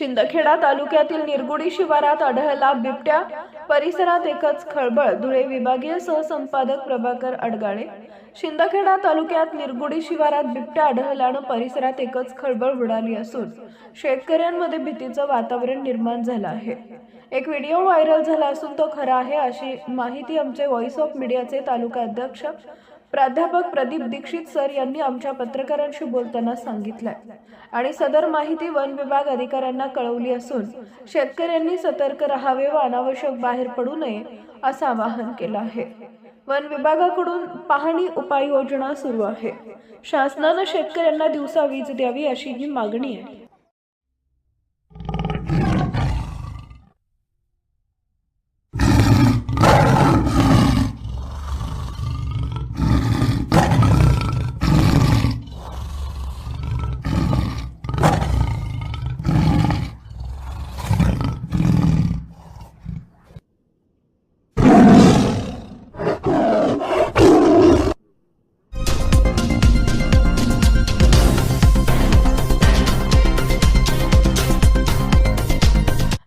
शिंदखेडा तालुक्यातील निरगुडी शिवारात आढळला बिबट्या, परिसरात एकच खळबळ. धुळे विभागीय सहसंपादक प्रभाकर अडगाळे. शिंदखेडा तालुक्यात निरगुडी शिवारात बिबट्या आढळल्यानं परिसरात एकच खळबळ उडाली असून शेतकऱ्यांमध्ये भीतीचं वातावरण निर्माण झालं आहे. एक व्हिडिओ व्हायरल झाला असून तो खरा आहे अशी माहिती आमचे व्हॉइस ऑफ मीडियाचे तालुका अध्यक्ष प्राध्यापक प्रदीप दीक्षित सर यांनी आमच्या पत्रकारांशी बोलताना सांगितलंय आणि सदर माहिती वन विभाग अधिकाऱ्यांना कळवली असून शेतकऱ्यांनी सतर्क राहावे व अनावश्यक बाहेर पडू नये असं आवाहन केलं आहे. वन विभागाकडून पाहणी उपाययोजना सुरू आहे. शासनानं शेतकऱ्यांना दिवसा वीज द्यावी अशी ही मागणी आहे.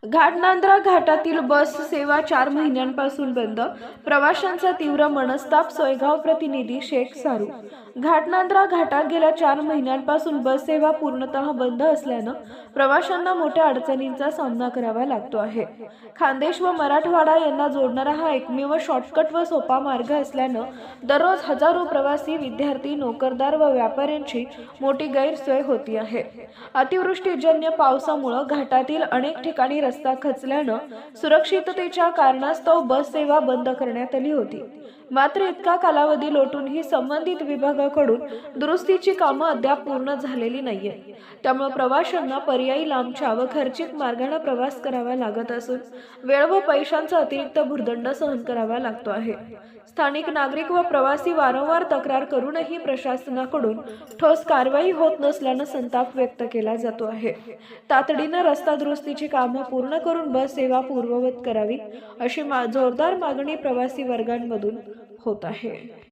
घाटनांद्रा घाटातील बस सेवा 4 महिन्यांपासून बंद. प्रवाशांचा तीव्र मनस्ताप. सोयगाव प्रतिनिधी शेख सारू. घाटनांद्रा घाटात गेल्या 4 महिन्यांपासून बस सेवा पूर्णतः बंद असल्यानं प्रवाशांना मोठ्या अडचणींचा सामना करावा लागतो आहे. खानदेश व मराठवाडा यांना जोडणारा हा एकमेव शॉर्टकट व सोपा मार्ग असल्यानं दररोज हजारो प्रवासी, विद्यार्थी, नोकरदार व व्यापाऱ्यांची मोठी गैरसोय होती आहे. अतिवृष्टीजन्य पावसामुळे घाटातील अनेक ठिकाणी रस्ता खचल्यानं सुरक्षिततेच्या कारणास्तव बस सेवा बंद करण्यात आली होती. मात्र इतका कालावधी लोटूनही संबंधित विभागाकडून दुरुस्तीची कामं अद्याप पूर्ण झालेली नाहीये. त्यामुळे प्रवाशांना पर्यायी लांबच्या व खर्चिक मार्गाने प्रवास करावा लागत असून वेळ व पैशांचा अतिरिक्त भुर्दंड सहन करावा लागतो आहे. स्थानिक नागरिक व प्रवासी वारंवार तक्रार करूनही प्रशासनाकडून ठोस कारवाई होत नसल्यानं संताप व्यक्त केला जातो आहे. तातडीनं रस्ता दुरुस्तीची कामं पूर्ण करून बस सेवा पूर्ववत करावी अशी जोरदार मागणी प्रवासी वर्गांमधून होत आहे.